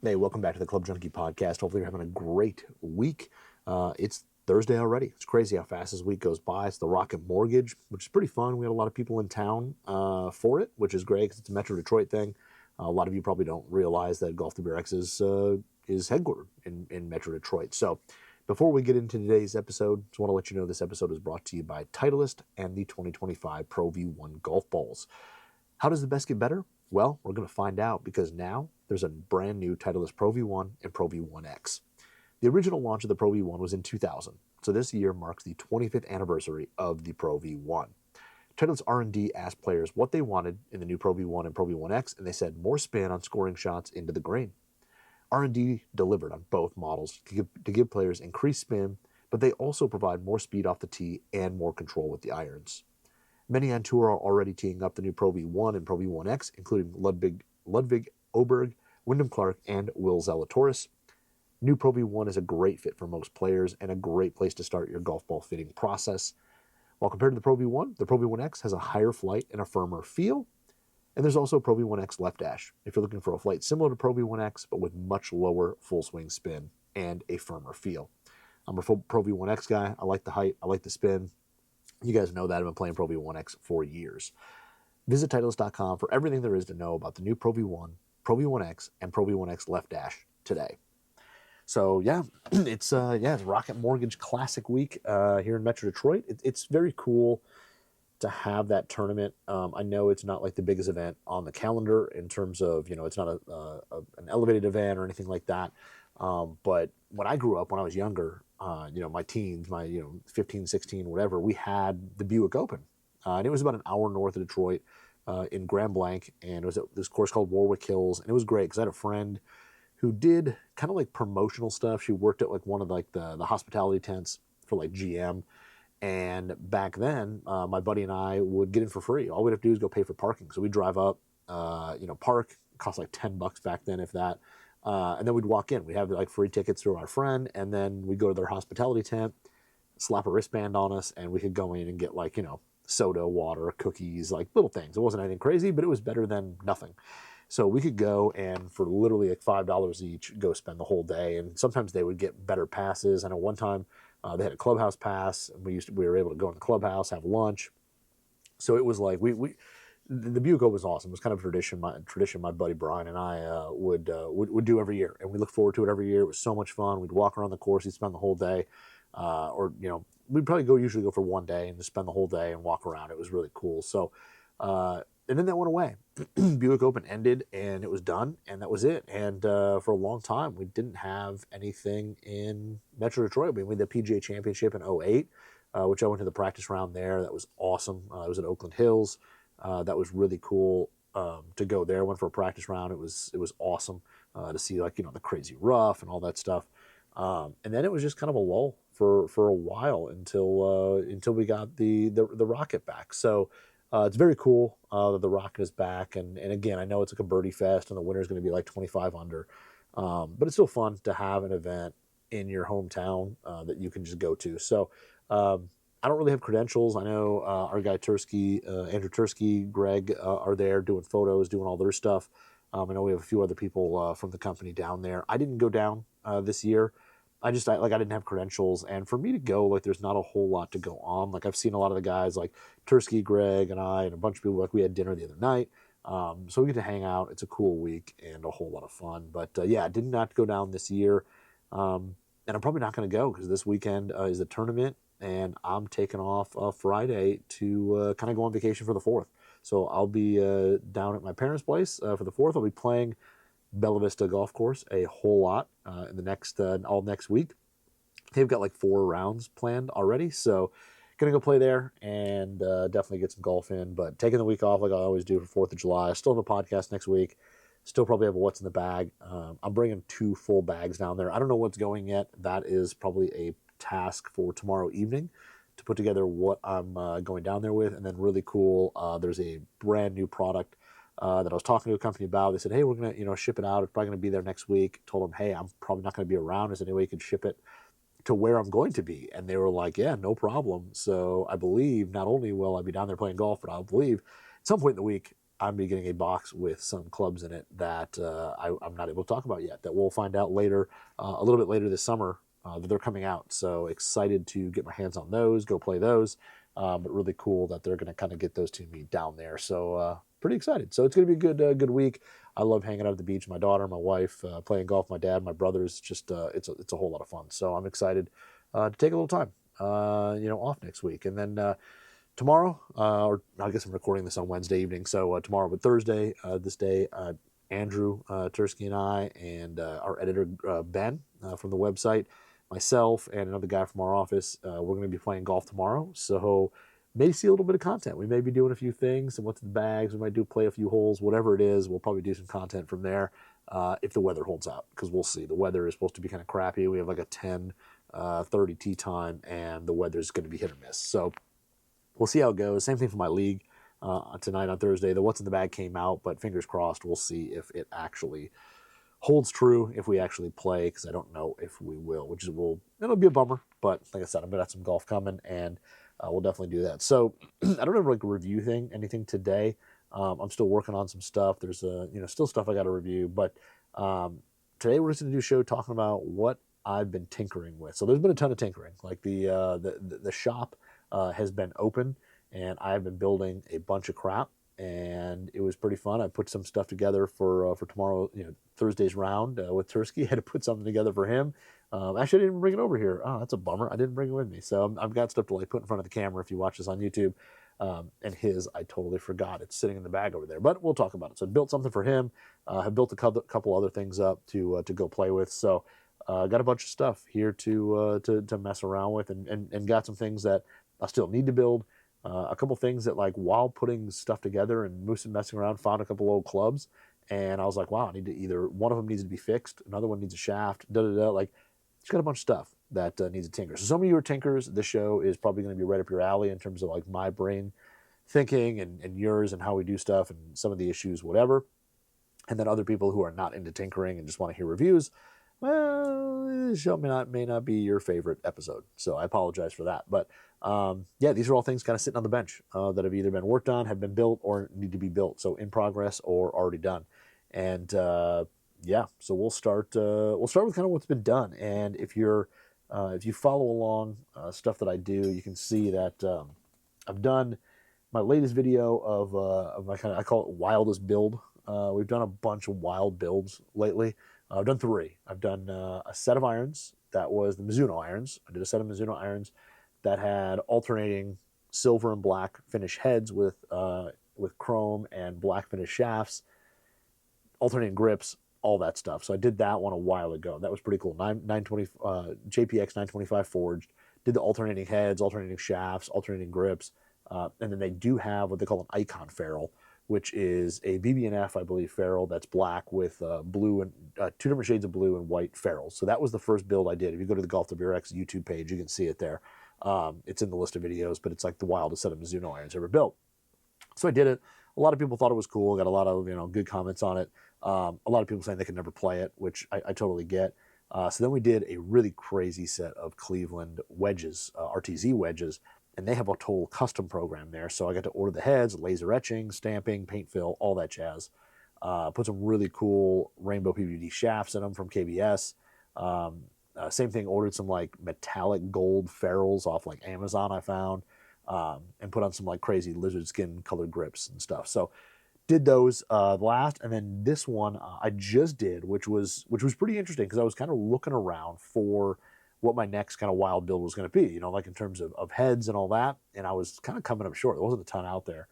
Hey, welcome back to the Club Junkie podcast. Hopefully you're having a great week. It's Thursday already. It's crazy how fast this week goes by. It's the Rocket Mortgage, which is pretty fun. We had a lot of people in town for it, which is great because it's a Metro Detroit thing. A lot of you probably don't realize that Golf WRX is headquartered in Metro Detroit. So before we get into today's episode, just want to let you know this episode is brought to you by Titleist and the 2025 Pro V1 Golf Balls. How does the best get better? Well, we're going to find out because now there's a brand new Titleist Pro V1 and Pro V1X. The original launch of the Pro V1 was in 2000, so this year marks the 25th anniversary of the Pro V1. Titleist R&D asked players what they wanted in the new Pro V1 and Pro V1X, and they said more spin on scoring shots into the green. R&D delivered on both models to give players increased spin, but they also provide more speed off the tee and more control with the irons. Many on tour are already teeing up the new Pro V1 and Pro V1X, including Ludwig Oberg, Wyndham Clark, and Will Zalatoris. New Pro V1 is a great fit for most players and a great place to start your golf ball fitting process. While compared to the Pro V1, the Pro V1X has a higher flight and a firmer feel. And there's also Pro V1X left dash, if you're looking for a flight similar to Pro V1X, but with much lower full swing spin and a firmer feel. I'm a Pro V1X guy. I like the height. I like the spin. You guys know that I've been playing Pro V1X for years. Visit Titleist.com for everything there is to know about the new Pro V1, Pro V1X, and Pro V1X left dash today. So yeah, it's Rocket Mortgage Classic Week here in Metro Detroit. It's very cool to have that tournament. I know it's not like the biggest event on the calendar in terms of, it's not an elevated event or anything like that. But when I grew up, when I was younger, my teens, 15, 16, whatever, we had the Buick Open. And it was about an hour north of Detroit in Grand Blanc. And it was at this course called Warwick Hills. And it was great because I had a friend who did kind of like promotional stuff. She worked at like one of like the hospitality tents for like GM. And back then, my buddy and I would get in for free. All we'd have to do is go pay for parking. So we'd drive up, park. It cost like $10 back then, if that. And then we'd walk in. We'd have like free tickets through our friend, and then we'd go to their hospitality tent, slap a wristband on us, and we could go in and get like, soda, water, cookies, like little things. It wasn't anything crazy, but it was better than nothing. So we could go and for literally like $5 each, go spend the whole day. And sometimes they would get better passes. I know one time they had a clubhouse pass, and we were able to go in the clubhouse, have lunch. So it was like the Buick was awesome. It was kind of a tradition. My buddy Brian and I would do every year, and we look forward to it every year. It was so much fun. We'd walk around the course. We'd spend the whole day, we'd probably usually go for one day and just spend the whole day and walk around. It was really cool. So, and then that went away. Buick Open ended, and it was done, and that was it. And for a long time, we didn't have anything in Metro Detroit. We had the PGA Championship in 2008, which I went to the practice round there. That was awesome. It was at Oakland Hills. That was really cool to go there. I went for a practice round. It was awesome to see the crazy rough and all that stuff. And then it was just kind of a lull for a while until we got the Rocket back. So it's very cool that the Rocket is back. And again, I know it's like a birdie fest, and the winner is going to be like 25 under. But it's still fun to have an event in your hometown that you can just go to. So I don't really have credentials. I know our guy Tursky, Andrew Tursky, Greg are there doing photos, doing all their stuff. I know we have a few other people from the company down there. I didn't go down this year. I didn't have credentials, and for me to go, like, there's not a whole lot to go on. Like, I've seen a lot of the guys, like Tursky, Greg, and I, and a bunch of people. Like, we had dinner the other night, so we get to hang out. It's a cool week and a whole lot of fun. But I did not go down this year, and I'm probably not going to go because this weekend is the tournament, and I'm taking off Friday to kind of go on vacation for the 4th. So I'll be down at my parents' place for the 4th. I'll be playing Bella Vista Golf Course a whole lot in the next all next week. They've got like 4 rounds planned already, so gonna go play there and definitely get some golf in. But taking the week off like I always do for 4th of July. I still have a podcast next week. Still probably have a what's in the bag. I'm bringing 2 full bags down there. I don't know what's going yet. That is probably a task for tomorrow evening to put together what I'm going down there with. And then really cool, there's a brand new product that I was talking to a company about. They said, hey, we're going to ship it out. It's probably going to be there next week. Told them, hey, I'm probably not going to be around. Is there any way you could ship it to where I'm going to be? And they were like, yeah, no problem. So I believe not only will I be down there playing golf, but I believe at some point in the week, I'm be getting a box with some clubs in it that I'm not able to talk about yet, that we'll find out later, a little bit later this summer, that they're coming out. So excited to get my hands on those, go play those. But really cool that they're going to kind of get those to me down there. So pretty excited. So it's going to be a good week. I love hanging out at the beach. My daughter, my wife, playing golf. My dad, my brothers. Just it's a whole lot of fun. So I'm excited to take a little time, off next week, and then tomorrow, or I guess I'm recording this on Wednesday evening. So tomorrow, but Thursday, this day, Andrew Tursky and I, and our editor Ben from the website, myself, and another guy from our office, we're going to be playing golf tomorrow. So may see a little bit of content. We may be doing a few things and what's in the bags. We might play a few holes, whatever it is. We'll probably do some content from there if the weather holds out, because we'll see. The weather is supposed to be kind of crappy. We have like a 10:30 tee time, and the weather's going to be hit or miss. So we'll see how it goes. Same thing for my league tonight on Thursday. The what's in the bag came out, but fingers crossed. We'll see if it actually holds true, if we actually play, because I don't know if we will, it'll be a bummer. But like I said, I'm gonna have some golf coming, and we'll definitely do that. So I don't have like a review anything today. I'm still working on some stuff. There's still stuff I got to review, but today we're just gonna do a show talking about what I've been tinkering with. So there's been a ton of tinkering. Like the shop has been open, and I've been building a bunch of crap, and it was pretty fun. I put some stuff together for tomorrow, Thursday's round with Tursky. I had to put something together for him. Actually, I didn't bring it over here. Oh, that's a bummer. I didn't bring it with me. So I've got stuff to like put in front of the camera if you watch this on YouTube. And I totally forgot. It's sitting in the bag over there, but we'll talk about it. So I built something for him. Have built a couple other things up to go play with. So got a bunch of stuff here to mess around with, and got some things that I still need to build. A couple things that, like, while putting stuff together and messing around, found a couple old clubs, and I was like, wow, I need to either one of them needs to be fixed, another one needs a shaft, like, just got a bunch of stuff that needs a tinker. So some of you are tinkers. This show is probably going to be right up your alley in terms of like my brain thinking and yours and how we do stuff and some of the issues, whatever. And then other people who are not into tinkering and just want to hear reviews, well, this show may not be your favorite episode. So I apologize for that. But these are all things kind of sitting on the bench that have either been worked on, have been built, or need to be built. So in progress or already done. And so we'll start with kind of what's been done. And if you follow along stuff that I do, you can see that I've done my latest video of my I call it wildest build. We've done a bunch of wild builds lately. I've done 3. I've done a set of irons that was the Mizuno irons. I did a set of Mizuno irons that had alternating silver and black finish heads with chrome and black finish shafts, alternating grips, all that stuff. So I did that one a while ago. That was pretty cool. 920 JPX 925 forged. Did the alternating heads, alternating shafts, alternating grips, and then they do have what they call an icon ferrule, which is a BB&F, I believe, ferrule that's black with blue and 2 different shades of blue and white ferrules. So that was the first build I did. If you go to the Golf WRX YouTube page, you can see it there. It's in the list of videos, but it's like the wildest set of Mizuno irons ever built. So I did it. A lot of people thought it was cool. Got a lot of good comments on it. A lot of people saying they could never play it, which I totally get. So then we did a really crazy set of Cleveland wedges, RTZ wedges, and they have a total custom program there. So I got to order the heads, laser etching, stamping, paint fill, all that jazz. Put some really cool rainbow PVD shafts in them from KBS. Same thing, ordered some like metallic gold ferrules off like Amazon I found, and put on some like crazy lizard skin colored grips and stuff. So did those last, and then this one I just did, which was pretty interesting because I was kind of looking around for what my next kind of wild build was going to be, like in terms of heads and all that, and I was kind of coming up short. There wasn't a ton out there,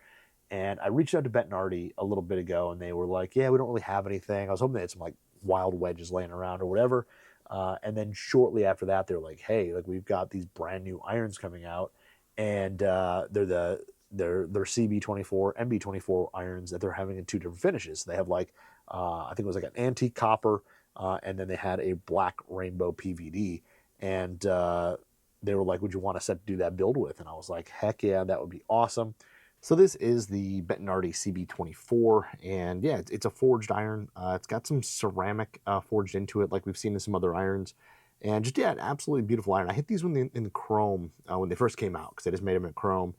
and I reached out to Bettinardi a little bit ago, and they were like, yeah, we don't really have anything. I was hoping they had some like wild wedges laying around or whatever, and then shortly after that, they're like, hey, like we've got these brand new irons coming out, and they're CB24, MB24 irons that they're having in 2 different finishes. They have like, I think it was like an antique copper, and then they had a black rainbow PVD. And they were like, would you want a set to do that build with? And I was like, heck yeah, that would be awesome. So this is the Bettinardi CB24. And yeah, it's a forged iron. It's got some ceramic forged into it like we've seen in some other irons. And just, yeah, an absolutely beautiful iron. I hit these in the chrome when they first came out because I just made them in chrome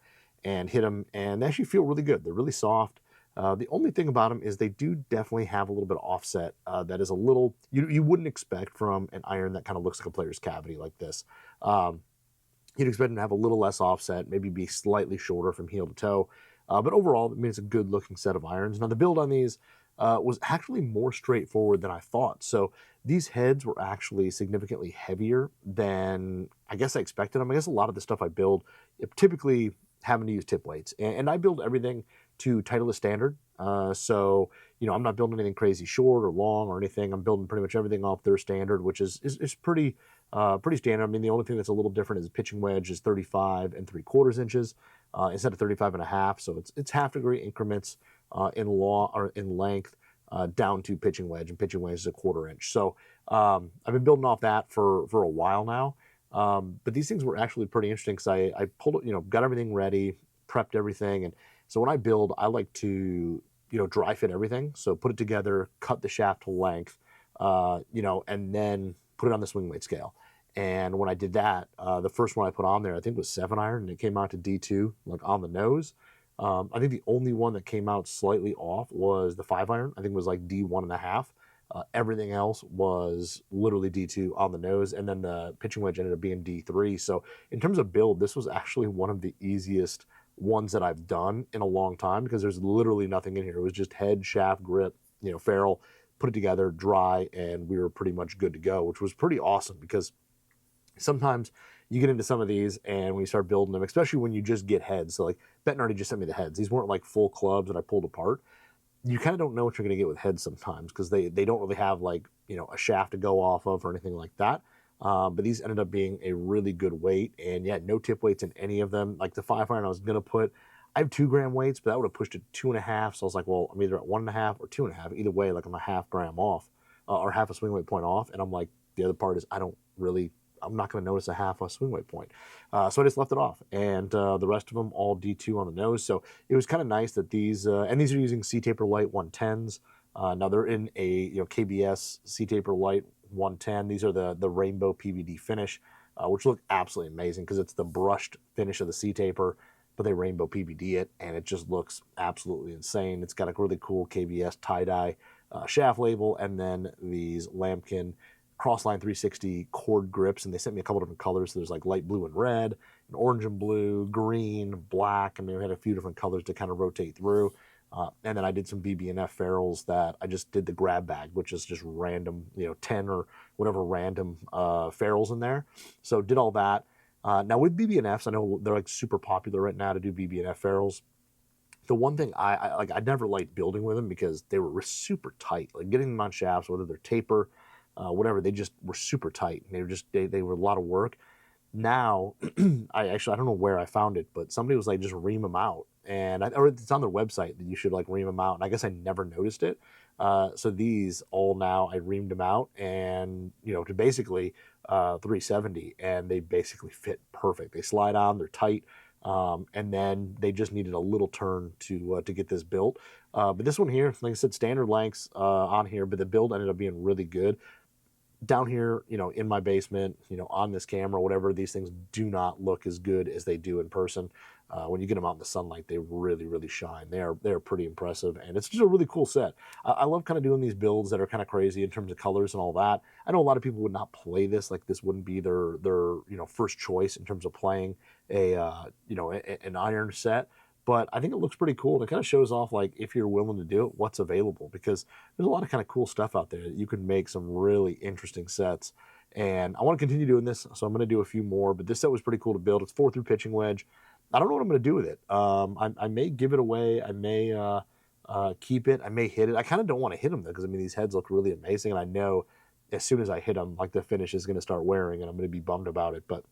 and hit them. And they actually feel really good. They're really soft. The only thing about them is they do definitely have a little bit of offset that is a little, you wouldn't expect from an iron that kind of looks like a player's cavity like this. Um, You'd expect them to have a little less offset, maybe be slightly shorter from heel to toe. But overall, I mean, it's a good looking set of irons. Now, the build on these was actually more straightforward than I thought. So these heads were actually significantly heavier than I guess I expected them. I guess a lot of the stuff I build, typically having to use tip weights. And I build everything to Titleist standard. So, I'm not building anything crazy short or long or anything. I'm building pretty much everything off their standard, which is pretty standard. I mean, the only thing that's a little different is pitching wedge is 35 and 3/4 inches instead of 35 and a half. So it's half degree increments in length down to pitching wedge, and pitching wedge is a 1/4 inch. So I've been building off that for a while now. But these things were actually pretty interesting because I pulled it, got everything ready, prepped everything, and so when I build, I like to dry fit everything. So put it together, cut the shaft to length, and then put it on the swing weight scale. And when I did that, the first one I put on there, I think was 7 iron, and it came out to D2, like on the nose. I think the only one that came out slightly off was the 5 iron. I think it was like D1.5. Everything else was literally D2 on the nose, and then the pitching wedge ended up being D3. So in terms of build, this was actually one of the easiest ones that I've done in a long time because there's literally nothing in here. It was just head, shaft, grip, ferrule, put it together, dry, and we were pretty much good to go, which was pretty awesome because sometimes you get into some of these and when you start building them, especially when you just get heads. So like Benton already just sent me the heads. These weren't like full clubs that I pulled apart. You kind of don't know what you're going to get with heads sometimes because they don't really have like, a shaft to go off of or anything like that. But these ended up being a really good weight, and yeah, no tip weights in any of them. Like the 5 iron I was going to put, I have 2 gram weights, but that would have pushed it 2.5. So I was like, well, I'm either at 1.5 or 2.5. Either way, like I'm a half gram off or half a swing weight point off. And I'm like, the other part is I'm not going to notice a half a swing weight point. So I just left it off. And the rest of them all D2 on the nose. So it was kind of nice that these are using C-Taper Light 110s. Now they're in a KBS C-Taper Light 110. These are the rainbow PVD finish, which look absolutely amazing because it's the brushed finish of the C-Taper, but they rainbow PVD it, and it just looks absolutely insane. It's got a really cool KBS tie-dye shaft label, and then these lambkin Crossline 360 cord grips, and they sent me a couple different colors. So there's like light blue and red, and orange and blue, green, black. I mean, we had a few different colors to kind of rotate through. And then I did some BB&F ferrules that I just did the grab bag, which is just random, 10 or whatever random ferrules in there. So did all that. Now with BB&Fs, I know they're like super popular right now to do BB&F ferrules. The one thing I never liked building with them because they were super tight. Like getting them on shafts, whether they're taper, whatever, they just were super tight. They were a lot of work. Now, I don't know where I found it, but somebody was like, just ream them out. Or it's on their website that you should like ream them out. And I guess I never noticed it. So these all now, I reamed them out and, to basically 370, and they basically fit perfect. They slide on, they're tight. And then they just needed a little turn to get this built. But this one here, like I said, standard lengths on here, but the build ended up being really good. Down here, in my basement, on this camera, whatever, these things do not look as good as they do in person. When you get them out in the sunlight, they really, really shine. They're pretty impressive, and it's just a really cool set. I love kind of doing these builds that are kind of crazy in terms of colors and all that. I know a lot of people would not play this, like this wouldn't be their first choice in terms of playing an iron set. But I think it looks pretty cool, and it kind of shows off, like, if you're willing to do it, what's available, because there's a lot of kind of cool stuff out there that you can make some really interesting sets. And I want to continue doing this, so I'm going to do a few more, but this set was pretty cool to build. It's 4 through pitching wedge. I don't know what I'm going to do with it. I may give it away. I may keep it. I may hit it. I kind of don't want to hit them, though, because, I mean, these heads look really amazing, and I know as soon as I hit them, like, the finish is going to start wearing, and I'm going to be bummed about it. But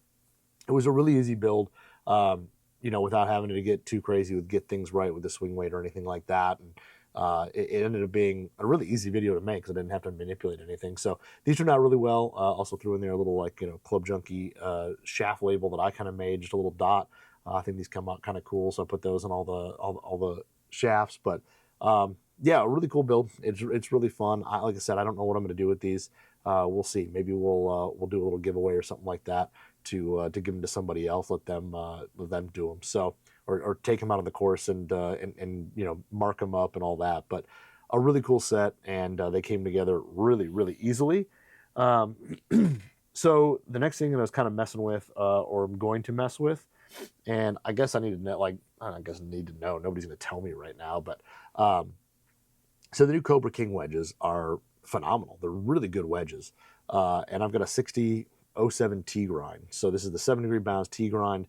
it was a really easy build. Without having to get too crazy with get things right with the swing weight or anything like that. And it ended up being a really easy video to make because I didn't have to manipulate anything. So these turned out really well. Also threw in there a little Club Junkie shaft label that I kind of made, just a little dot. I think these come out kind of cool, so I put those in all the shafts. But a really cool build. It's really fun. Like I said, I don't know what I'm going to do with these. We'll see. Maybe we'll do a little giveaway or something like that to give them to somebody else. Let them do them. So or take them out of the course and mark them up and all that. But a really cool set, and they came together really, really easily. Um, so the next thing that I was kind of messing with, or I'm going to mess with, and I guess I need to know, I guess I need to know. Nobody's going to tell me right now, but um, so the new Cobra King wedges are phenomenal. They're really good wedges, and I've got a 6007 T grind. So this is the 7-degree bounce T grind.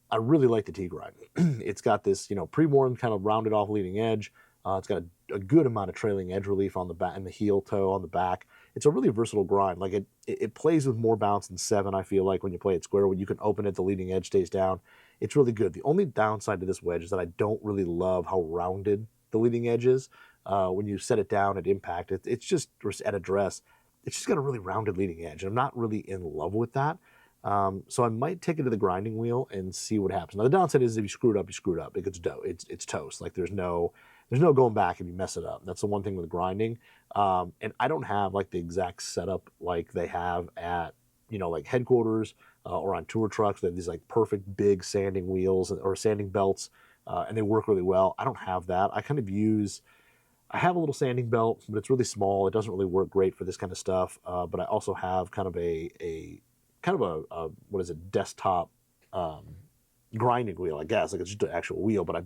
I really like the T grind. It's got this, pre-worn kind of rounded off leading edge. It's got a good amount of trailing edge relief on the back and the heel toe on the back. It's a really versatile grind. Like it plays with more bounce than 7. I feel like when you play it square, when you can open it, the leading edge stays down. It's really good. The only downside to this wedge is that I don't really love how rounded the leading edge is. When you set it down at impact, it's just at address. It's just got a really rounded leading edge, and I'm not really in love with that. So I might take it to the grinding wheel and see what happens. Now the downside is if you screw it up, you screw it up. It gets dough. It's toast. Like there's no going back if you mess it up. That's the one thing with grinding. And I don't have like the exact setup like they have at like headquarters or on tour trucks. They have these like perfect big sanding wheels or sanding belts, and they work really well. I don't have that. I have a little sanding belt, but it's really small. It doesn't really work great for this kind of stuff. But I also have kind of a what is it, desktop grinding wheel, I guess. Like it's just an actual wheel. But I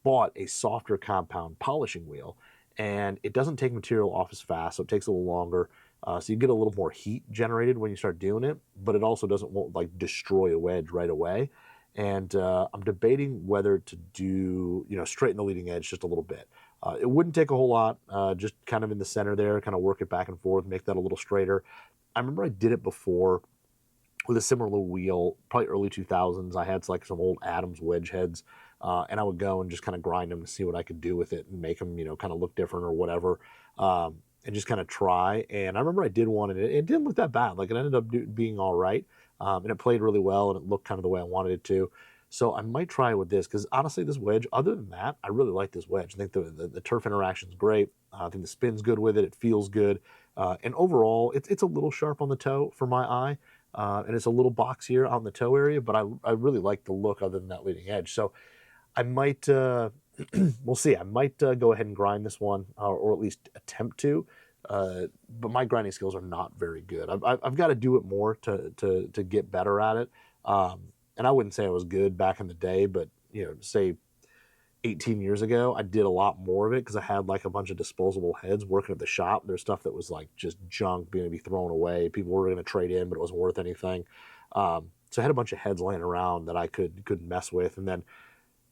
bought a softer compound polishing wheel, and it doesn't take material off as fast, so it takes a little longer. So you get a little more heat generated when you start doing it, but it also won't like destroy a wedge right away. And I'm debating whether to do, straighten the leading edge just a little bit. It wouldn't take a whole lot, just kind of in the center there, kind of work it back and forth, make that a little straighter. I remember I did it before with a similar little wheel, probably early 2000s. I had like some old Adams wedge heads, and I would go and just kind of grind them to see what I could do with it and make them, kind of look different or whatever, and just kind of try. And I remember I did one, and it didn't look that bad. Like it ended up being all right, and it played really well, and it looked kind of the way I wanted it to. So I might try it with this because honestly, this wedge, other than that, I really like this wedge. I think the turf interaction is great. I think the spin's good with it. It feels good. And overall, it's a little sharp on the toe for my eye. And it's a little boxier on the toe area, but I really like the look other than that leading edge. So I might, we'll see. I might go ahead and grind this one, or at least attempt to. But my grinding skills are not very good. I've got to do it more to get better at it. And I wouldn't say I was good back in the day, but say 18 years ago, I did a lot more of it because I had like a bunch of disposable heads working at the shop. There's stuff that was like just junk going to be thrown away. People were going to trade in, but it wasn't worth anything. So I had a bunch of heads laying around that I could mess with. And then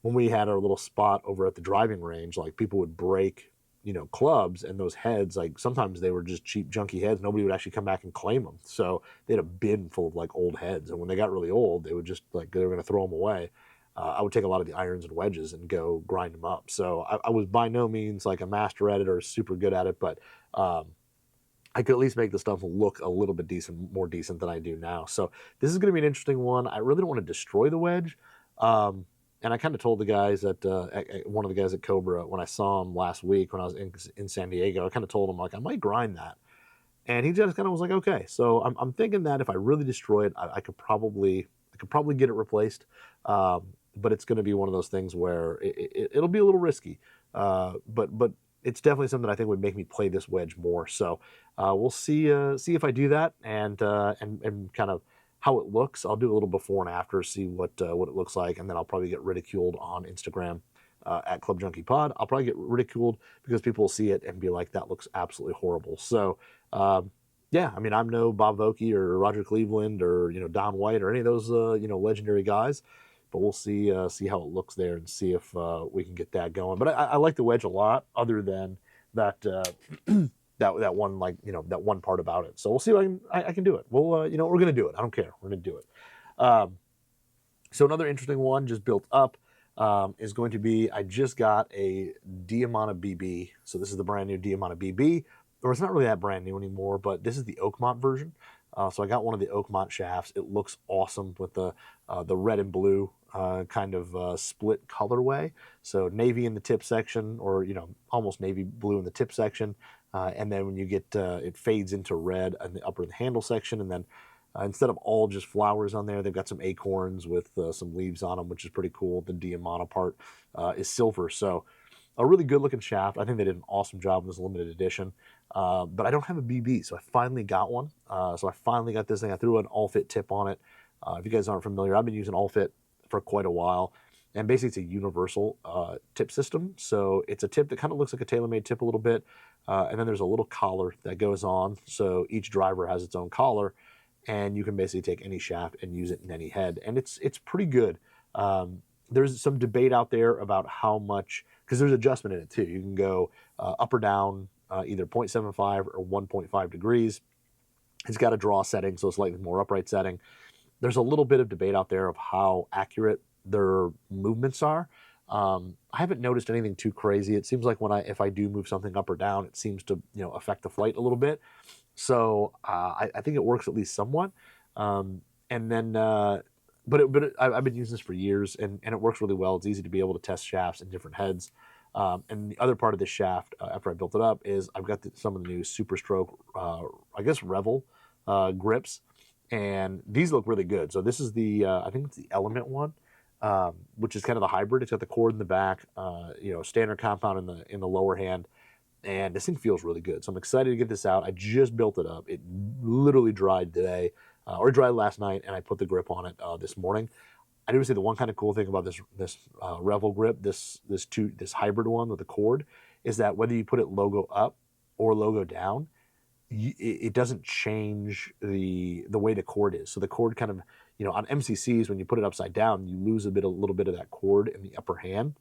when we had our little spot over at the driving range, like people would break, clubs, and those heads, like sometimes they were just cheap junky heads. Nobody would actually come back and claim them. So they had a bin full of like old heads. And when they got really old, they would just like, they were going to throw them away. I would take a lot of the irons and wedges and go grind them up. So I was by no means like a master at it or super good at it, but I could at least make the stuff look a little bit more decent than I do now. So this is going to be an interesting one. I really don't want to destroy the wedge. And I kind of told the guys one of the guys at Cobra, when I saw him last week when I was in San Diego, I kind of told him like, I might grind that. And he just kind of was like, okay. So I'm thinking that if I really destroy it, I could probably get it replaced. But it's going to be one of those things where it'll be a little risky. But it's definitely something I think would make me play this wedge more. So we'll see if I do that and kind of how it looks. I'll do a little before and after, see what it looks like, and then I'll probably get ridiculed on Instagram at Club Junkie Pod. I'll probably get ridiculed because people will see it and be like, "That looks absolutely horrible." So yeah, I mean, I'm no Bob Vokey or Roger Cleveland or Don White or any of those legendary guys, but we'll see how it looks there and see if we can get that going. But I like the wedge a lot, other than that. That one, like, that one part about it. So we'll see if I can do it. We'll we're gonna do it. I don't care. We're gonna do it. So another interesting one just built up is going to be, I just got a Diamana BB. So this is the brand new Diamana BB, or it's not really that brand new anymore, but this is the Oakmont version. So I got one of the Oakmont shafts. It looks awesome with the red and blue kind of split colorway. So navy in the tip section, or almost navy blue in the tip section. And then when you get, it fades into red in the upper of the handle section, and then Instead of all just flowers on there, they've got some acorns with some leaves on them, which is pretty cool. The diamante part is silver. So a really good looking shaft. I think they did an awesome job in this limited edition. But I don't have a BB, so I finally got one. So I finally got this thing. I threw an all-fit tip on it. If you guys aren't familiar, I've been using all-fit for quite a while. And basically, it's a universal tip system. So it's a tip that kind of looks like a TaylorMade tip a little bit. And then there's a little collar that goes on. So each driver has its own collar. And you can basically take any shaft and use it in any head. And it's pretty good. There's some debate out there about how much, because there's adjustment in it too. You can go up or down, either 0.75 or 1.5 degrees. It's got a draw setting, so it's slightly more upright setting. There's a little bit of debate out there of how accurate their movements are. I haven't noticed anything too crazy. It seems like if I do move something up or down, it seems to affect the flight a little bit. So I think it works at least somewhat. And then, I've been using this for years, and it works really well. It's easy to be able to test shafts in different heads. And the other part of this shaft, after I built it up, is I've got some of the new Super Stroke, I guess Revel grips, and these look really good. So this is I think it's the Element one, which is kind of the hybrid. It's got the cord in the back, standard compound in the lower hand. And this thing feels really good. So I'm excited to get this out. I just built it up. It literally dried today, or dried last night, and I put the grip on it this morning. I do say the one kind of cool thing about this Revel grip, this hybrid one with the cord, is that whether you put it logo up or logo down, it doesn't change the way the cord is. So the cord kind of, on MCCs, when you put it upside down, you lose a little bit of that cord in the upper hand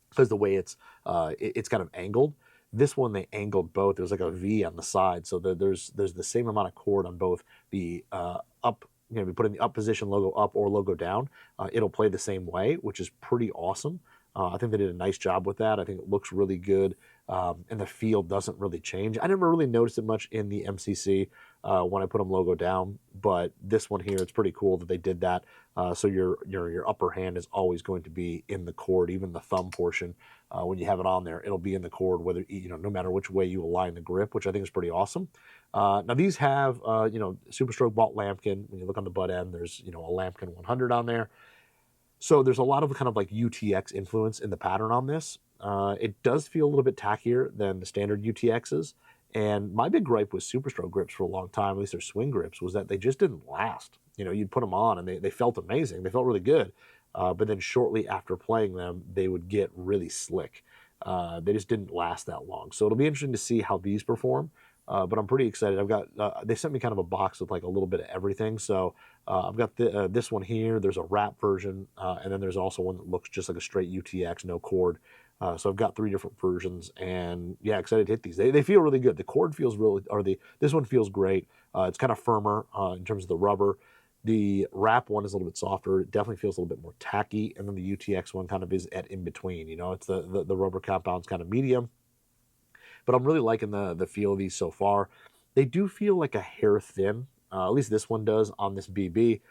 because the way it's kind of angled. This one, they angled both. There's like a V on the side, so there's the same amount of cord on both the up. You put in the up position logo up or logo down. It'll play the same way, which is pretty awesome. I think they did a nice job with that. I think it looks really good, and the feel doesn't really change. I never really noticed it much in the MCC when I put them logo down, but this one here, it's pretty cool that they did that. So your upper hand is always going to be in the cord, even the thumb portion. When you have it on there, it'll be in the cord, whether no matter which way you align the grip, which I think is pretty awesome. Now these have Super Stroke bought Lambkin. When you look on the butt end, there's a Lambkin 100 on there. So there's a lot of kind of like UTX influence in the pattern on this. It does feel a little bit tackier than the standard UTXs. And my big gripe with Super Stroke grips for a long time, at least their swing grips, was that they just didn't last. You'd put them on and they felt amazing. They felt really good. But then shortly after playing them, they would get really slick. They just didn't last that long. So it'll be interesting to see how these perform. But I'm pretty excited. I've got they sent me kind of a box with like a little bit of everything. So I've got this one here. There's a wrap version, and then there's also one that looks just like a straight UTX, no cord. So I've got 3 different versions, and yeah, excited to hit these. They feel really good. The cord feels this one feels great. It's kind of firmer in terms of the rubber. The wrap one is a little bit softer. It definitely feels a little bit more tacky, and then the UTX one kind of is at in between. It's the rubber compound's kind of medium. But I'm really liking the feel of these so far. They do feel like a hair thin. At least this one does on this BB.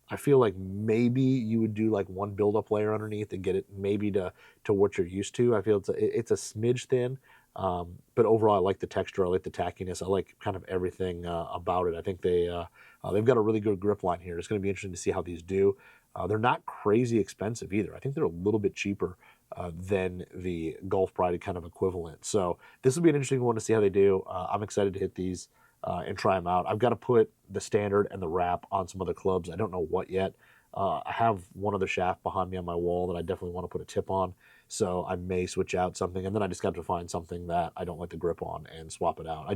I feel like maybe you would do like one build-up layer underneath and get it maybe to what you're used to. I feel it's a smidge thin, but overall I like the texture. I like the tackiness. I like kind of everything about it. I think they've got a really good grip line here. It's going to be interesting to see how these do. They're not crazy expensive either. I think they're a little bit cheaper than the Golf Pride kind of equivalent. So this will be an interesting one to see how they do. I'm excited to hit these and try them out. I've got to put the standard and the wrap on some other clubs. I don't know what yet. I have one other shaft behind me on my wall that I definitely want to put a tip on. So I may switch out something, and then I just got to find something that I don't like the grip on and swap it out.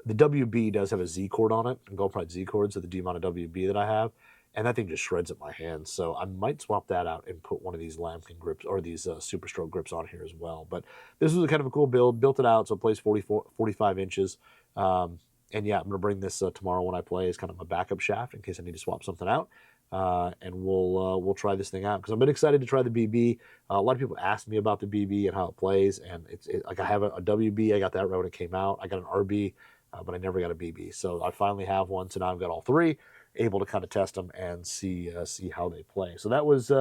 The WB does have a Z cord on it, a Golf Pride Z cord, so the D-mounted WB that I have. And that thing just shreds at my hands. So I might swap that out and put one of these Lambkin grips or these Super Stroke grips on here as well. But this was a kind of a cool build. Built it out, so it plays 45 inches. And yeah, I'm going to bring this tomorrow when I play as kind of a backup shaft in case I need to swap something out. And we'll try this thing out because I've been excited to try the BB. A lot of people ask me about the BB and how it plays. And it's like I have a WB. I got that right when it came out. I got an RB, but I never got a BB. So I finally have one. So now I've got all 3. Able to kind of test them and see how they play. So that was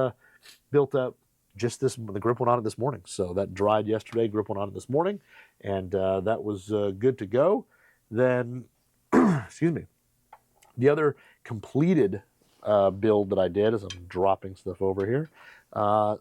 built up just the grip went on it this morning. So that dried yesterday, grip went on it this morning, and that was good to go. Then, excuse me. The other completed build that I did, as I'm dropping stuff over here,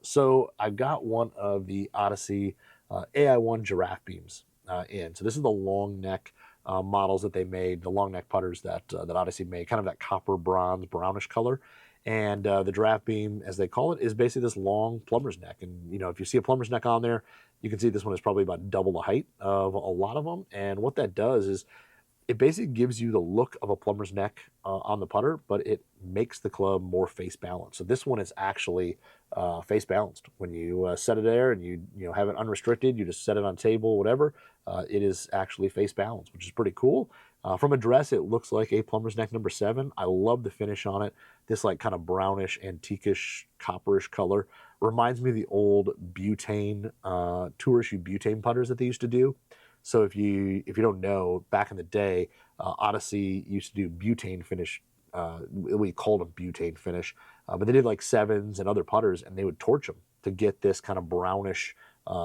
so I got one of the Odyssey AI1 giraffe beams in. So this is the long neck models that they made, the long neck putters that Odyssey made, kind of that copper bronze brownish color. And the giraffe beam, as they call it, is basically this long plumber's neck. And if you see a plumber's neck on there, you can see this one is probably about double the height of a lot of them. And what that does is it basically gives you the look of a plumber's neck on the putter, but it makes the club more face balanced. So this one is actually face balanced. When you set it there and you have it unrestricted, you just set it on table, whatever. It is actually face balanced, which is pretty cool. From address, it looks like a plumber's neck number 7. I love the finish on it. This like kind of brownish, antiquish, copperish color reminds me of the old butane, tour issue butane putters that they used to do. So if you don't know, back in the day, Odyssey used to do butane finish. We called them butane finish, but they did like 7s and other putters, and they would torch them to get this kind of brownish,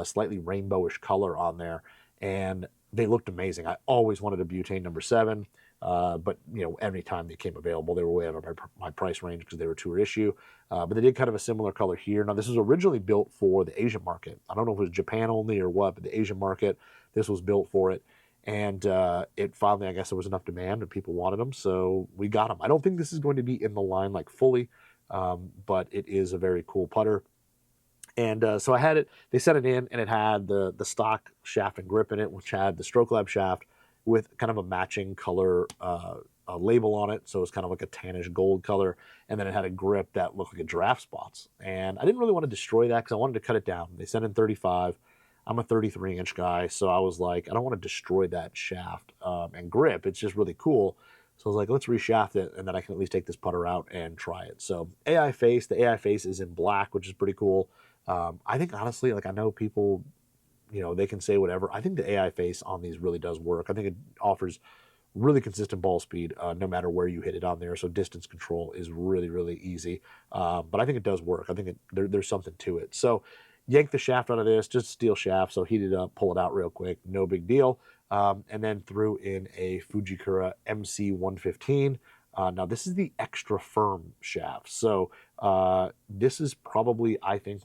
slightly rainbowish color on there, and they looked amazing. I always wanted a butane number 7, but every time they came available, they were way out of my price range because they were tour issue. But they did kind of a similar color here. Now this was originally built for the Asian market. I don't know if it was Japan only or what, but the Asian market, this was built for it. And it finally, I guess there was enough demand and people wanted them, so we got them. I don't think this is going to be in the line like fully, but it is a very cool putter. And so I had it, they sent it in, and it had the stock shaft and grip in it, which had the Stroke Lab shaft with kind of a matching color label on it. So it was kind of like a tannish gold color. And then it had a grip that looked like a giraffe spots. And I didn't really want to destroy that because I wanted to cut it down. They sent in 35. I'm a 33-inch guy, so I was like, I don't want to destroy that shaft and grip. It's just really cool. So I was like, let's reshaft it, and then I can at least take this putter out and try it. So the AI face is in black, which is pretty cool. I think honestly, like I know people, they can say whatever. I think the AI face on these really does work. I think it offers really consistent ball speed no matter where you hit it on there. So distance control is really, really easy. But I think it does work. I think there's something to it. So yank the shaft out of this, just steel shaft. So heat it up, pull it out real quick, no big deal. And then threw in a Fujikura MC115. Now this is the extra firm shaft. So this is probably, I think,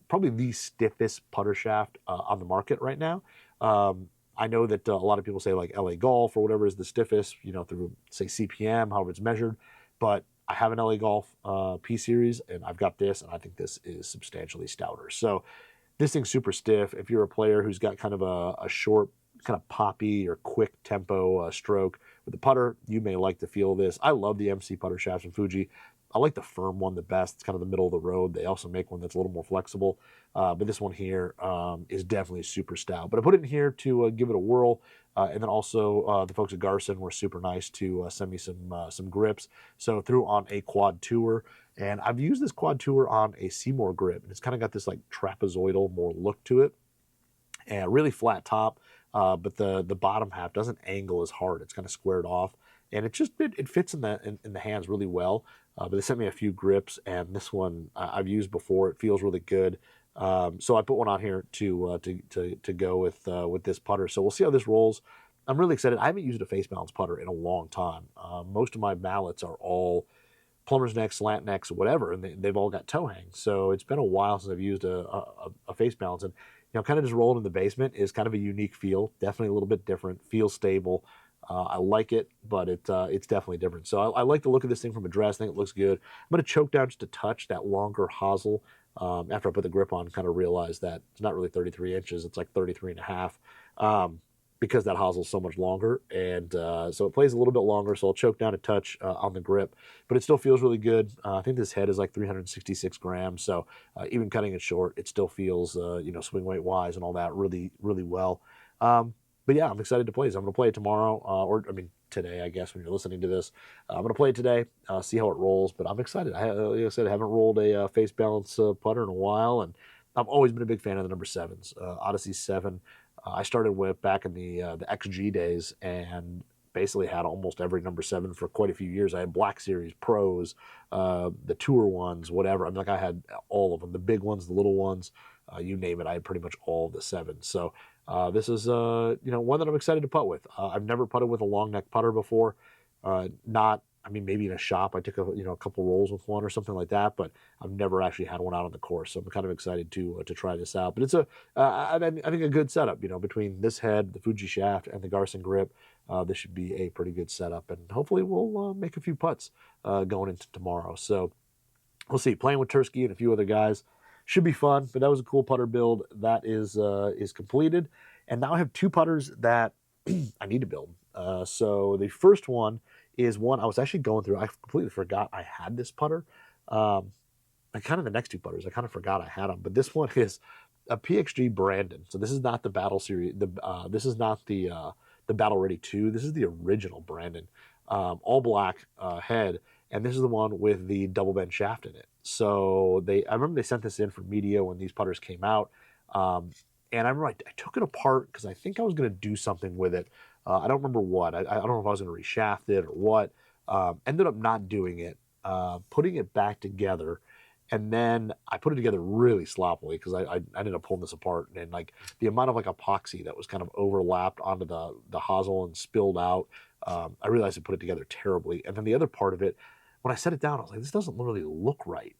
probably the stiffest putter shaft on the market right now. I know that a lot of people say like LA Golf or whatever is the stiffest, through say CPM, however it's measured. But I have an LA Golf P Series, and I've got this, and I think this is substantially stouter. So this thing's super stiff. If you're a player who's got kind of a short, kind of poppy or quick tempo stroke with the putter, you may like the feel of this. I love the MC putter shafts from Fuji. I like the firm one the best. It's kind of the middle of the road. They also make one that's a little more flexible. But this one here is definitely super stout. But I put it in here to give it a whirl. And then also the folks at Garson were super nice to send me some grips. So threw on a quad tour. And I've used this quad tour on a Seymour grip. And it's kind of got this like trapezoidal more look to it. And really flat top. But the bottom half doesn't angle as hard. It's kind of squared off. And it fits in the hands really well. But they sent me a few grips, and this one I've used before. It feels really good. So I put one on here to go with this putter. So we'll see how this rolls. I'm really excited. I haven't used a face balance putter in a long time. Most of my mallets are all plumber's necks, slant necks, whatever, and they've all got toe hangs. So it's been a while since I've used a face balance, and kind of just rolling in the basement is kind of a unique feel. Definitely a little bit different. Feels stable. I like it, but it's definitely different. So I like the look of this thing from address. I think it looks good. I'm going to choke down just a touch that longer hosel. After I put the grip on, kind of realized that it's not really 33 inches. It's like 33 and a half because that hosel is so much longer. And so it plays a little bit longer. So I'll choke down a touch on the grip, but it still feels really good. I think this head is like 366 grams. So even cutting it short, it still feels, swing weight wise and all that really, really well. But yeah, I'm excited to play this. I'm going to play it tomorrow, today, I guess, when you're listening to this. I'm going to play it today, see how it rolls, but I'm excited. Like I said, I haven't rolled a face balance putter in a while, and I've always been a big fan of the number 7s. Odyssey 7, I started with back in the XG days, and basically had almost every number 7 for quite a few years. I had Black Series, Pros, the Tour ones, whatever. I had all of them, the big ones, the little ones, you name it. I had pretty much all of the 7s. So this is one that I'm excited to putt with. I've never putted with a long neck putter before. Not I mean, maybe in a shop, I took a couple rolls with one or something like that, but I've never actually had one out on the course. So I'm kind of excited to try this out. But it's I think a good setup, between this head, the Fuji shaft, and the Garson grip. This should be a pretty good setup, and hopefully we'll make a few putts going into tomorrow. So we'll see. Playing with Tursky and a few other guys should be fun. But that was a cool putter build that is completed, and now I have two putters that I need to build. So the first one is one I was actually going through. I completely forgot I had this putter. And kind of the next two putters, I kind of forgot I had them. But this one is a PXG Brandon. So this is not the Battle Series. This is not the Battle Ready 2. This is the original Brandon, all black head, and this is the one with the double bend shaft in it. So I remember they sent this in for media when these putters came out, and I remember I took it apart because I think I was going to do something with it. I don't remember what. I don't know if I was going to reshaft it or what. Ended up not doing it, putting it back together. And then I put it together really sloppily because I ended up pulling this apart, and like the amount of like epoxy that was kind of overlapped onto the hosel and spilled out, I realized I put it together terribly. And then the other part of it, when I set it down, I was like, this doesn't really look right.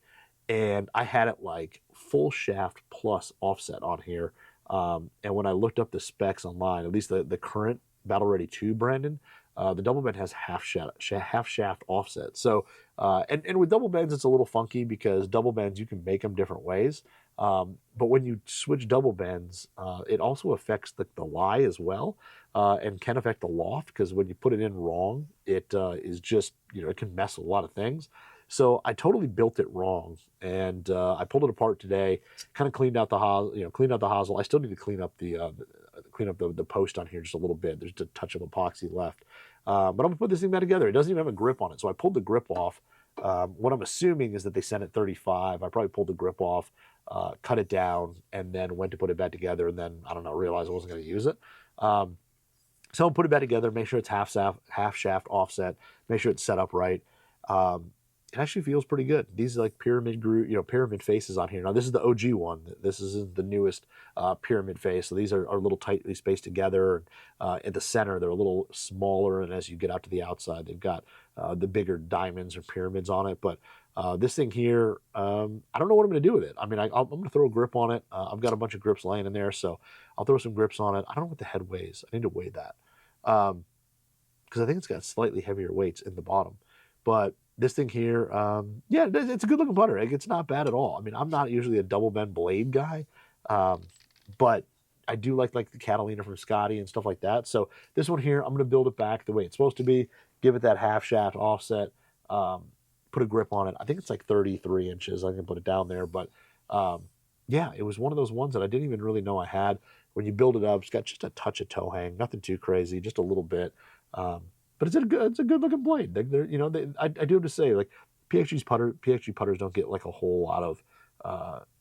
And I had it like full shaft plus offset on here. And when I looked up the specs online, at least the current Battle Ready 2 Brandon, the double bend has half shaft offset. So, and with double bends, it's a little funky because double bends, you can make them different ways. But when you switch double bends, it also affects the lie as well, and can affect the loft because when you put it in wrong, it is just, it can mess with a lot of things. So I totally built it wrong, and I pulled it apart today, kind of cleaned out the hosel. I still need to clean up the post on here just a little bit. There's just a touch of epoxy left. But I'm going to put this thing back together. It doesn't even have a grip on it. So I pulled the grip off. What I'm assuming is that they sent it 35. I probably pulled the grip off, cut it down, and then went to put it back together. And then, I don't know, realized I wasn't going to use it. So I'll put it back together, make sure it's half shaft offset, make sure it's set up right. It actually feels pretty good. These are like pyramid pyramid faces on here. Now this is the OG one. This isn't the newest pyramid face. So these are a little tightly spaced together. At the center, they're a little smaller, and as you get out to the outside, they've got the bigger diamonds or pyramids on it. But this thing here, I don't know what I'm going to do with it. I mean, I'm going to throw a grip on it. I've got a bunch of grips laying in there, so I'll throw some grips on it. I don't know what the head weighs. I need to weigh that because I think it's got slightly heavier weights in the bottom. But this thing here, it's a good looking putter. It's not bad at all. I mean, I'm not usually a double bend blade guy, but I do like the Catalina from Scotty and stuff like that. So this one here, I'm going to build it back the way it's supposed to be, give it that half shaft offset, put a grip on it. I think it's like 33 inches. I can put it down there. But it was one of those ones that I didn't even really know I had. When you build it up, it's got just a touch of toe hang, nothing too crazy, just a little bit. But it's a good looking blade. I do have to say, like PXG putters don't get like a whole lot of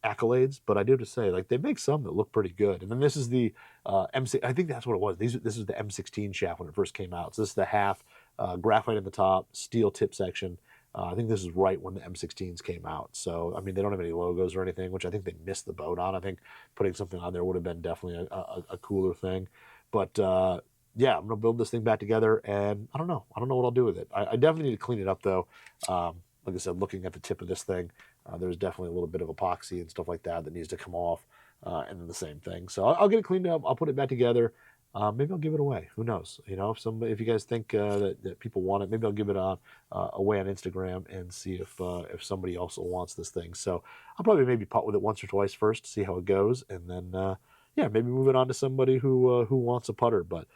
accolades, but I do have to say, like, they make some that look pretty good. And then this is the M6. I think that's what it was. This is the M16 shaft when it first came out. So this is the half graphite at the top, steel tip section. I think this is right when the M16s came out. So I mean, they don't have any logos or anything, which I think they missed the boat on. I think putting something on there would have been definitely a cooler thing. But I'm going to build this thing back together, and I don't know what I'll do with it. I definitely need to clean it up, though. Like I said, looking at the tip of this thing, there's definitely a little bit of epoxy and stuff like that needs to come off, and then the same thing. So I'll get it cleaned up. I'll put it back together. Maybe I'll give it away. Who knows? If you guys think that people want it, maybe I'll give it away on Instagram and see if somebody also wants this thing. So I'll probably maybe putt with it once or twice first to see how it goes, and then maybe move it on to somebody who wants a putter. But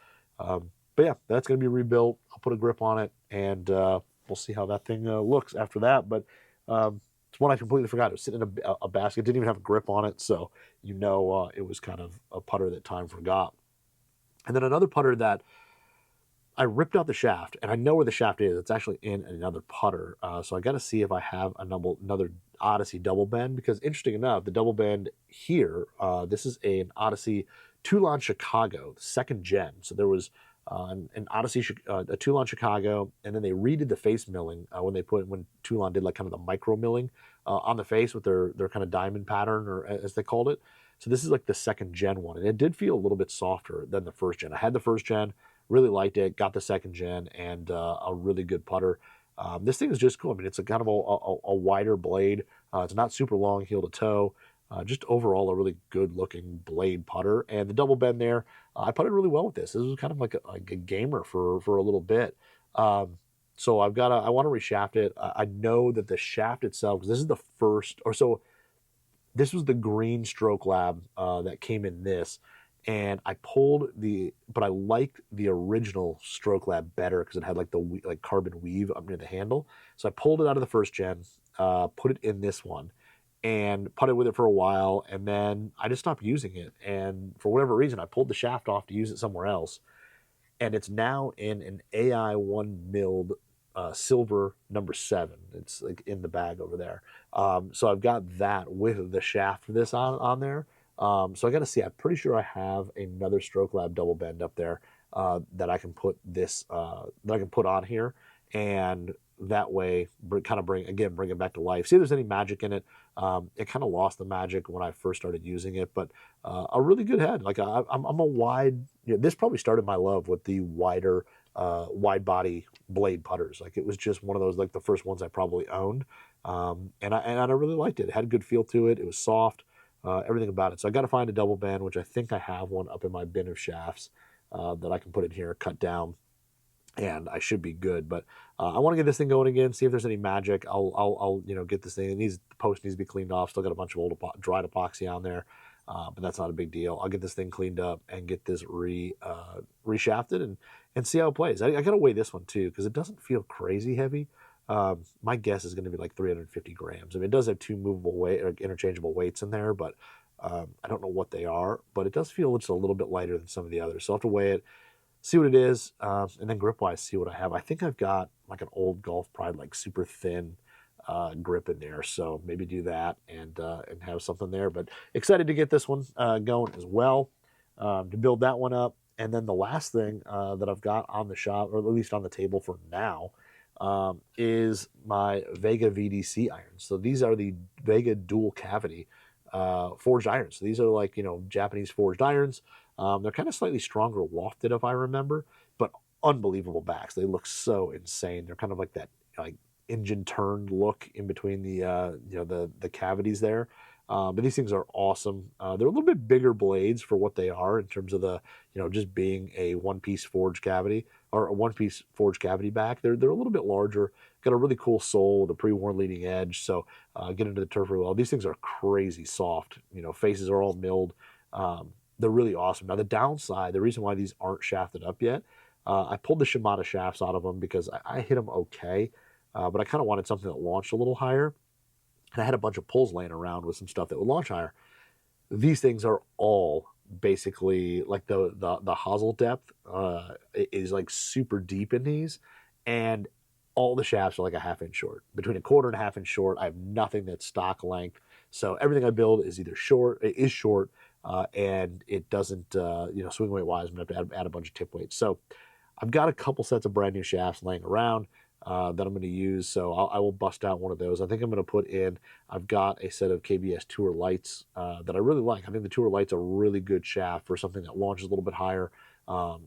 that's going to be rebuilt. I'll put a grip on it, and we'll see how that thing looks after that. But it's one I completely forgot. It was sitting in a basket. Didn't even have a grip on it, so it was kind of a putter that time forgot. And then another putter that I ripped out the shaft, and I know where the shaft is. It's actually in another putter. So I got to see if I have another Odyssey double bend, because interesting enough, the double bend here, this is an Odyssey Toulon Chicago, second gen. So there was an Odyssey, a Toulon Chicago, and then they redid the face milling when Toulon did like kind of the micro milling on the face with their kind of diamond pattern, or as they called it. So this is like the second gen one, and it did feel a little bit softer than the first gen. I had the first gen, really liked it, got the second gen, and a really good putter. This thing is just cool. I mean, it's a kind of a wider blade. It's not super long heel to toe. Just overall a really good looking blade putter, and the double bend there. I putted really well with this. This was kind of like a gamer for a little bit. So I want to reshaft it. I know that the shaft itself, because this is the first, or so this was the green Stroke Lab that came in this, and but I liked the original Stroke Lab better because it had like the like carbon weave up near the handle. So I pulled it out of the first gen, put it in this one, and putted with it for a while, and then I just stopped using it. And for whatever reason, I pulled the shaft off to use it somewhere else, and it's now in an AI one milled silver number 7. It's like in the bag over there. So I've got that with the shaft for this on there. So I got to see. I'm pretty sure I have another Stroke Lab double bend up there that I can put on here, and that way bring it back to life. See if there's any magic in it. It kind of lost the magic when I first started using it, but a really good head. Like I'm a wide. This probably started my love with the wider, wide body blade putters. Like it was just one of those, like the first ones I probably owned, and I really liked it. It had a good feel to it. It was soft, everything about it. So I got to find a double bend, which I think I have one up in my bin of shafts that I can put in here, cut down, and I should be good. But I want to get this thing going again, see if there's any magic. I'll get this thing. The post needs to be cleaned off. Still got a bunch of old dried epoxy on there, but that's not a big deal. I'll get this thing cleaned up and get this reshafted and see how it plays. I got to weigh this one too because it doesn't feel crazy heavy. My guess is going to be like 350 grams. I mean, it does have 2 movable weight or interchangeable weights in there, but I don't know what they are. But it does feel just a little bit lighter than some of the others. So I'll have to weigh it, see what it is, and then grip wise, see what I have. I think I've got like an old Golf Pride, like super thin grip in there, so maybe do that and have something there. But excited to get this one going as well, to build that one up. And then the last thing that I've got on the shop, or at least on the table for now, is my Vega VDC irons. So these are the Vega dual cavity forged irons. So these are like Japanese forged irons. They're kind of slightly stronger lofted, if I remember, but unbelievable backs. They look so insane. They're kind of like that like engine turned look in between the cavities there. But these things are awesome. They're a little bit bigger blades for what they are in terms of the just being a one-piece forged cavity or a one-piece forged cavity back. They're a little bit larger. Got a really cool sole with a pre-worn leading edge. So get into the turf really well. These things are crazy soft. Faces are all milled. They're really awesome. Now the downside, the reason why these aren't shafted up yet, I pulled the Shimada shafts out of them because I hit them okay, but I kind of wanted something that launched a little higher. And I had a bunch of pulls laying around with some stuff that would launch higher. These things are all basically like the hosel depth is like super deep in these, and all the shafts are like a half-inch short, between a quarter and a half inch short. I have nothing that's stock length, so everything I build is either short, and it doesn't swing weight wise. I'm gonna have to add a bunch of tip weights. So I've got a couple sets of brand new shafts laying around that I'm going to use. So I will bust out one of those. I think I'm going to put in, I've got a set of KBS Tour lights that I really like. I think the Tour lights are a really good shaft for something that launches a little bit higher.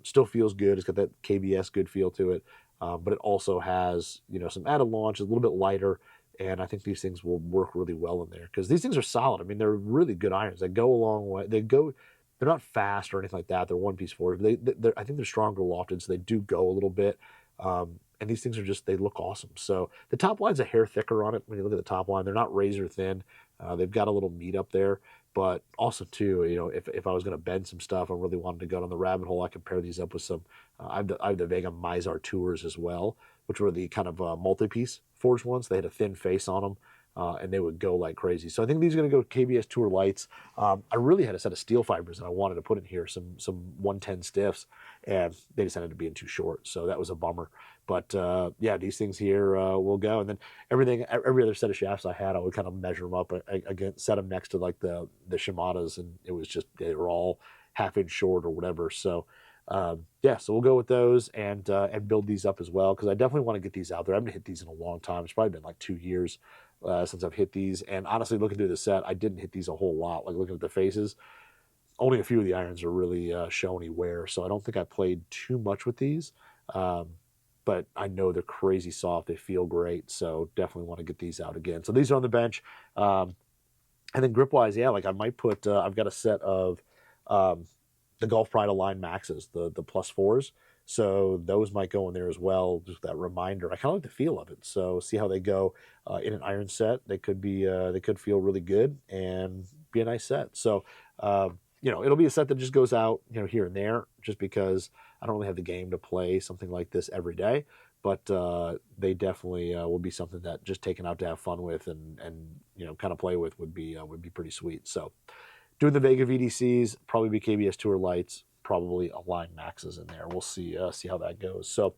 Still feels good. It's got that KBS good feel to it. But it also has, some added launch, a little bit lighter. And I think these things will work really well in there because these things are solid. I mean, they're really good irons. They go a long way. They're not fast or anything like that. They're one piece forward. I think they're stronger lofted, so they do go a little bit. And these things they look awesome. So the top line's a hair thicker on it. When you look at the top line, they're not razor thin. They've got a little meat up there, but also too, if I was going to bend some stuff, I really wanted to go down the rabbit hole. I could pair these up with some. I have the Vega Mizar Tours as well, which were the kind of multi-piece forged ones. They had a thin face on them. And they would go like crazy. So I think these are going to go KBS Tour lights. I really had a set of steel fibers that I wanted to put in here, some 110 stiffs, and they just ended up being too short. So that was a bummer. But these things here will go. And then every other set of shafts I had, I would kind of measure them up again, set them next to like the Shimadas, and it was just they were all half-inch short or whatever. So so we'll go with those and build these up as well because I definitely want to get these out there. I haven't hit these in a long time. It's probably been like 2 years since I've hit these. And honestly, looking through the set, I didn't hit these a whole lot. Like looking at the faces, only a few of the irons are really showing wear. So I don't think I played too much with these. but I know they're crazy soft. They feel great, so definitely want to get these out again. So these are on the bench. And then grip wise, yeah, like I might put. I've got a set of the Golf Pride Align Maxes, the plus fours. So those might go in there as well. Just that reminder. I kind of like the feel of it. So see how they go in an iron set. They could be. They could feel really good and be a nice set. So it'll be a set that just goes out here and there, just because I don't really have the game to play something like this every day. But they definitely will be something that just taken out to have fun with and kind of play with would be pretty sweet. So doing the Vega VDCs, probably be KBS Tour Lights, probably Align Maxes in there. We'll see how that goes. So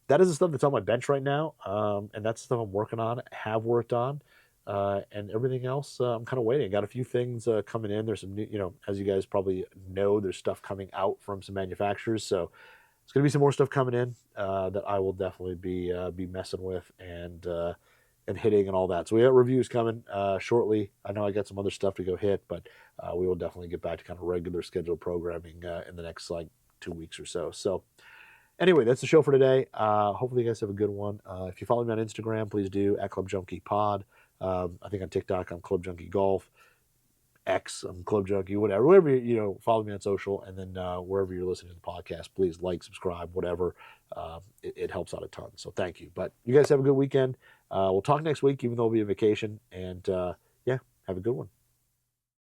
that is the stuff that's on my bench right now, and that's the stuff I'm working on, have worked on, and everything else I'm kind of waiting. I got a few things coming in. There's some new, as you guys probably know, there's stuff coming out from some manufacturers. So there's going to be some more stuff coming in that I will definitely be messing with and hitting and all that. So we got reviews coming shortly. I know I got some other stuff to go hit, but we will definitely get back to kind of regular scheduled programming in the next 2 weeks or so. So anyway, that's the show for today. Hopefully you guys have a good one. If you follow me on Instagram, please do at Club Junkie Pod. I think on TikTok I'm Club Junkie Golf. X, I'm Club Junkie, whatever follow me on social, and then wherever you're listening to the podcast, please like, subscribe, whatever. It helps out a ton. So thank you. But you guys have a good weekend. We'll talk next week, even though it'll be a vacation. And yeah, have a good one.